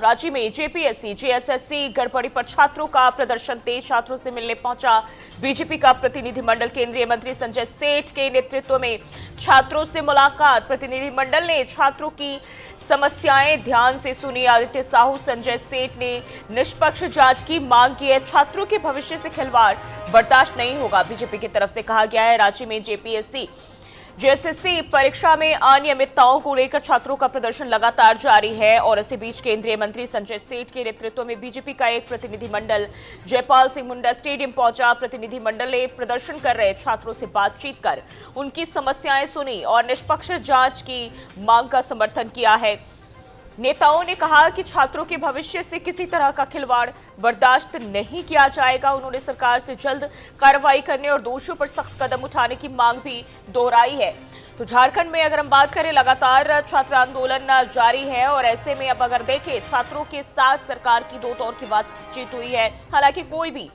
राज्य में JPSC JSSC गड़बड़ी पर छात्रों का प्रदर्शन तेज। छात्रों से मिलने पहुंचा बीजेपी का प्रतिनिधिमंडल। केंद्रीय मंत्री संजय सेठ के नेतृत्व में छात्रों से मुलाकात। प्रतिनिधिमंडल ने छात्रों की समस्याएं ध्यान से सुनी। आदित्य साहू, संजय सेठ ने निष्पक्ष जांच की मांग की है। छात्रों के भविष्य से खिलवाड़ बर्दाश्त नहीं होगा, बीजेपी की तरफ से कहा गया है। राज्य में जेपीएससी जेएसएससी परीक्षा में अनियमितताओं को लेकर छात्रों का प्रदर्शन लगातार जारी है और इसी बीच केंद्रीय मंत्री संजय सेठ के नेतृत्व में बीजेपी का एक प्रतिनिधिमंडल जयपाल सिंह मुंडा स्टेडियम पहुंचा। प्रतिनिधिमंडल ने प्रदर्शन कर रहे छात्रों से बातचीत कर उनकी समस्याएं सुनी और निष्पक्ष जांच की मांग का समर्थन किया है। नेताओं ने कहा कि छात्रों के भविष्य से किसी तरह का खिलवाड़ बर्दाश्त नहीं किया जाएगा। उन्होंने सरकार से जल्द कार्रवाई करने और दोषियों पर सख्त कदम उठाने की मांग भी दोहराई है। तो झारखंड में अगर हम बात करें, लगातार छात्र आंदोलन जारी है और ऐसे में अब अगर देखें, छात्रों के साथ सरकार की दो दौर की बातचीत हुई है। हालांकि कोई भी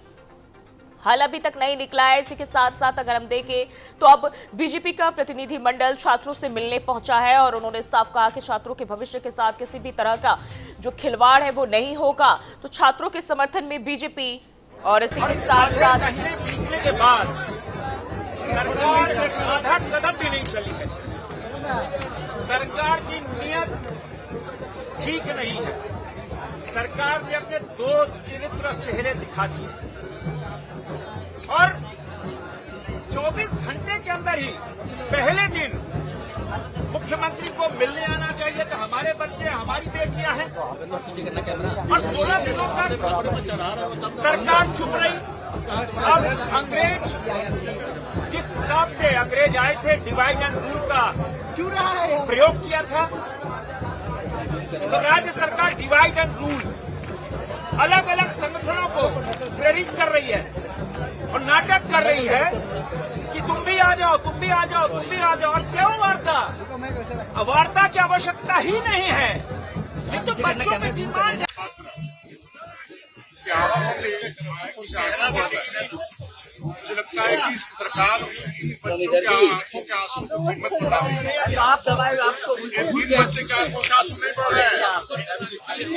हल अभी तक नहीं निकला है। इसी के साथ साथ अगर हम देखें तो अब बीजेपी का प्रतिनिधिमंडल छात्रों से मिलने पहुंचा है और उन्होंने साफ कहा कि छात्रों के भविष्य के साथ किसी भी तरह का जो खिलवाड़ है वो नहीं होगा। तो छात्रों के समर्थन में बीजेपी और इसी के साथ साथ बीतने के बाद सरकार आधा कदम भी नहीं चली है। सरकार की नीयत ठीक नहीं है। सरकार ने अपने दो चेहरे दिखा दिए और 24 घंटे के अंदर ही पहले दिन मुख्यमंत्री को मिलने आना चाहिए था। हमारे बच्चे, हमारी बेटियां हैं और 16 दिनों तक सरकार चुप रही। अब अंग्रेज, जिस हिसाब से अंग्रेज आए थे, डिवाइड एंड रूल का प्रयोग किया था, तो राज्य सरकार डिवाइड एंड रूल अलग अलग संगठनों को प्रेरित कर रही है और नाटक कर रही है कि तुम भी आ जाओ, तुम भी आ जाओ, तुम भी आ जाओ। और क्यों वार्ता? वार्ता की आवश्यकता ही नहीं है। ये तो बच्चों में डिमांड है। मुझे लगता है कि सरकार बच्चों के आंखों के आंसू को कीमत बढ़ा रही है। 3 बच्चे के आंखों से आंसू नहीं बढ़ रहे हैं,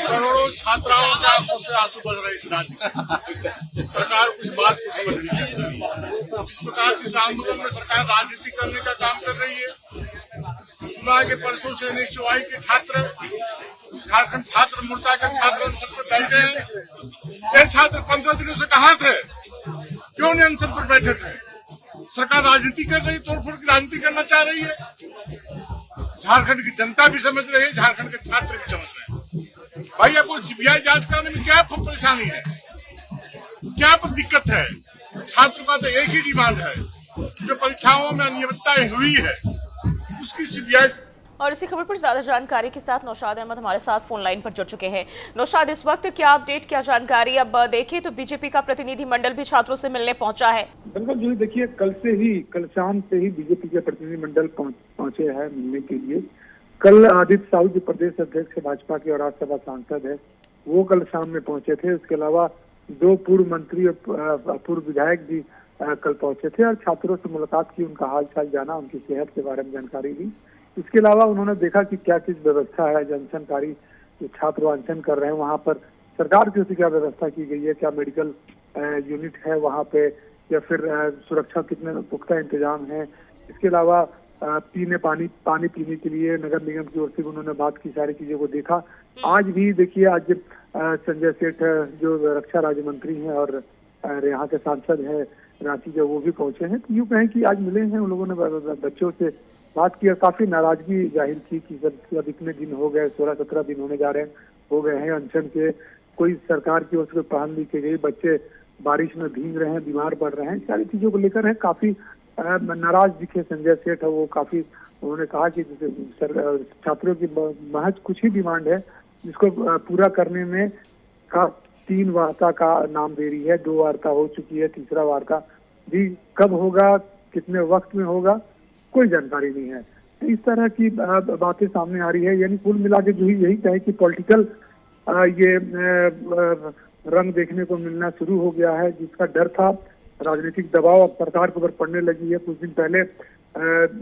करोड़ों छात्राओं के आंखों से आंसू बह रहे हैं इस राज्य में। सरकार को इस बात को समझनी चाहिए। जिस प्रकार से इस आंदोलन में सरकार राजनीति करने का काम कर रही है। सुना के परसों से निश्चय के छात्र, झारखंड छात्र मोर्चा के छात्र अनशन पर बैठे हैं। ये छात्र 15 दिनों से कहाँ थे? क्यों नहीं अनशन पर बैठे थे? सरकार राजनीति कर रही, तोड़फोड़ की राजनीति करना चाह रही है। झारखंड की जनता भी समझ रही है, झारखंड के छात्र भी समझ रहे हैं। भाई, आपको सीबीआई जांच कराने में क्या परेशानी है, क्या दिक्कत है? छात्र का तो एक ही डिमांड है, जो परीक्षाओं में अनियमितताएं हुई है उसकी सीबीआई। और इसी खबर पर ज्यादा जानकारी के साथ नौशाद अहमद हमारे साथ फोन लाइन पर जुड़ चुके हैं। नौशाद, इस वक्त क्या अपडेट, क्या जानकारी? अब देखें तो बीजेपी का प्रतिनिधिमंडल भी छात्रों से मिलने पहुंचा है। बिल्कुल जी, देखिए कल शाम से ही बीजेपी के प्रतिनिधिमंडल पहुंचे हैं मिलने के लिए। कल आदित्य साहू जो प्रदेश अध्यक्ष भाजपा के और राज्यसभा सांसद है, वो कल शाम में पहुंचे थे। उसके अलावा 2 पूर्व मंत्री और पूर्व विधायक भी कल पहुंचे थे और छात्रों से मुलाकात की, उनका हाल चाल जाना, उनकी सेहत के बारे में जानकारी ली। इसके अलावा उन्होंने देखा कि क्या चीज व्यवस्था है, जो अनशनकारी जो छात्र अनशन कर रहे हैं वहाँ पर सरकार की ओर से क्या व्यवस्था की गई है, क्या मेडिकल यूनिट है वहाँ पे, या फिर सुरक्षा कितने पुख्ता इंतजाम है। इसके अलावा पानी पीने के लिए नगर निगम की ओर से उन्होंने बात की, सारी चीजों को देखा। आज भी देखिए, आज संजय सेठ जो रक्षा राज्य मंत्री हैं और यहाँ के सांसद है रांची, जो वो भी पहुंचे हैं। तो यूँ कहें कि आज मिले हैं उन लोगों ने, बच्चों से बात की और काफी नाराजगी जाहिर की कि जब इतने दिन हो गए, 16-17 दिन होने जा रहे हैं, हो गए हैं अनशन के, कोई सरकार की ओर से पहल नहीं की गई, बच्चे बारिश में भीग रहे हैं, बीमार पड़ रहे हैं, सारी चीजों को लेकर है काफी नाराज दिखे संजय सेठ है। वो काफी, उन्होंने कहा कि छात्रों की महज कुछ ही डिमांड है जिसको पूरा करने में का 3 वार्ता का नाम दे रही है। 2 वार्ता हो चुकी है, तीसरा वार्ता भी कब होगा, कितने वक्त में होगा, कोई जानकारी नहीं है। तो इस तरह की बातें सामने आ रही है। यानी कुल मिला के जो यही कहे कि पॉलिटिकल ये रंग देखने को मिलना शुरू हो गया है, जिसका डर था, राजनीतिक दबाव अब सरकार के ऊपर पड़ने लगी है। कुछ दिन पहले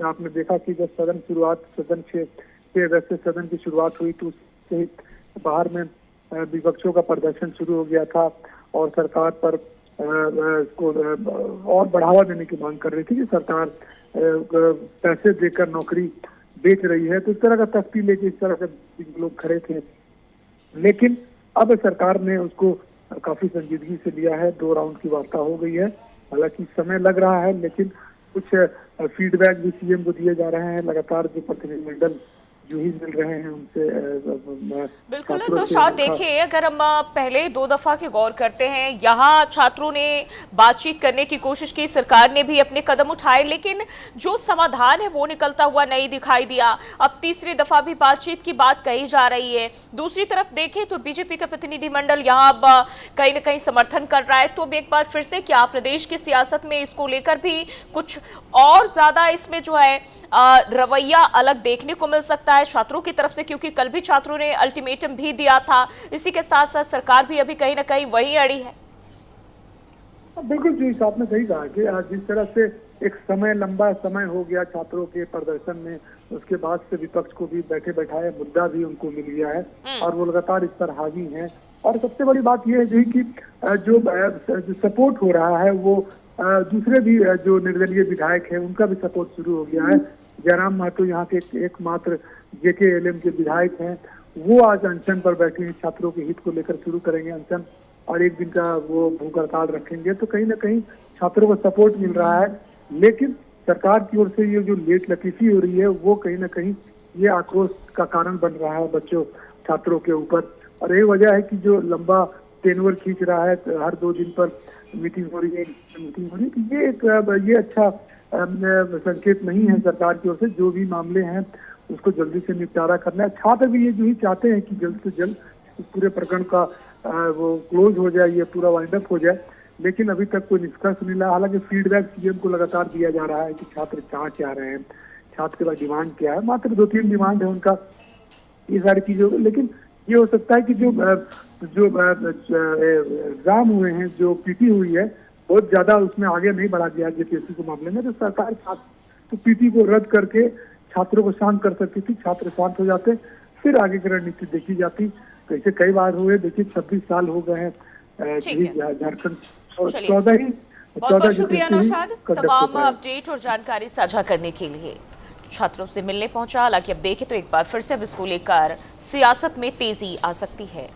आपने देखा कि जब सदन 6 अगस्त से सदन की शुरुआत हुई तो उससे बाहर में विपक्षों का प्रदर्शन शुरू हो गया था और सरकार पर इसको और बढ़ावा देने की मांग कर रही थी कि सरकार पैसे देकर नौकरी बेच रही है। तो इस तरह का तख्ती लेके इस तरह के लोग खड़े थे, लेकिन अब सरकार ने उसको काफी संजीदगी से लिया है। 2 राउंड की वार्ता हो गई है, हालांकि समय लग रहा है, लेकिन कुछ फीडबैक भी सीएम को दिए जा रहे हैं। लगातार जो प्रतिनिधिमंडल जो ही मिल रहे हैं उनसे बिल्कुल नौशाद, देखिए अगर हम पहले 2 दफा के गौर करते हैं, यहाँ छात्रों ने बातचीत करने की कोशिश की, सरकार ने भी अपने कदम उठाए, लेकिन जो समाधान है वो निकलता हुआ नहीं दिखाई दिया। अब तीसरी दफा भी बातचीत की बात कही जा रही है। दूसरी तरफ देखें तो बीजेपी का प्रतिनिधिमंडल यहाँ अब कहीं न कहीं समर्थन कर रहा है। तो अब एक बार फिर से क्या प्रदेश की सियासत में इसको लेकर भी कुछ और ज्यादा इसमें जो है रवैया अलग देखने को मिल सकता है छात्रों की तरफ से, क्योंकि कल भी छात्रों ने अल्टीमेटम भी दिया था। इसी के साथ साथ सरकार भी अभी कहीं ना कहीं वही अड़ी है। बिल्कुल जी, आपने सही कहा कि जिस तरह से एक लंबा समय हो गया छात्रों के प्रदर्शन में, उसके बाद से विपक्ष को भी बैठे बैठाए मुद्दा भी उनको मिल गया है और वो लगातार इस पर हावी है। और सबसे बड़ी बात यह है कि जो सपोर्ट हो रहा है वो दूसरे भी जो निर्दलीय विधायक है उनका भी सपोर्ट शुरू हो गया है। जयराम महतो यहाँ के एकमात्र JKLM के विधायक हैं, वो आज अनशन पर बैठे हैं, छात्रों के हित को लेकर शुरू करेंगे अनशन और 1 दिन का वो भूख हड़ताल रखेंगे। तो कहीं ना कहीं छात्रों को सपोर्ट मिल रहा है, लेकिन सरकार की ओर से ये जो लेट लतीफी हो रही है वो कहीं ना कहीं ये आक्रोश का कारण बन रहा है बच्चों छात्रों के ऊपर। और यही वजह है कि जो लंबा टेनवर खींच रहा है, हर 2 दिन पर मीटिंग हो रही है, तो ये अच्छा संकेत नहीं है सरकार की ओर से। जो भी मामले हैं उसको जल्दी से निपटारा करना है। छात्र भी ये जो ही चाहते हैं कि जल्द से जल्द इस पूरे प्रकरण का वो क्लोज हो जाए, ये पूरा वाइंड अप हो जाए, लेकिन अभी तक कोई निष्कर्ष नहीं मिला। हालांकि फीडबैक सीएम को लगातार दिया जा रहा है कि छात्र चाह रहे हैं, छात्र के पास डिमांड क्या है। मात्र 2-3 डिमांड है उनका, ये सारी चीजें। लेकिन ये हो सकता है कि जो एग्जाम हुए हैं, जो पीटी हुई है, बहुत ज्यादा उसमें आगे नहीं बढ़ा गया जेपीएससी के मामले में। तो सरकार तो पीटी को रद्द करके छात्रों को शांत कर सकती थी, छात्र शांत हो जाते, फिर आगे की रणनीति देखी जाती। तो ऐसे कई बार हुए, देखिए 26 साल हो गए हैं झारखंड 14 ही। बहुत शुक्रिया नौशाद तमाम अपडेट और जानकारी साझा करने के लिए। छात्रों से मिलने पहुंचा, हालांकि अब देखें तो एक बार फिर से अब इसको लेकर सियासत में तेजी आ सकती है।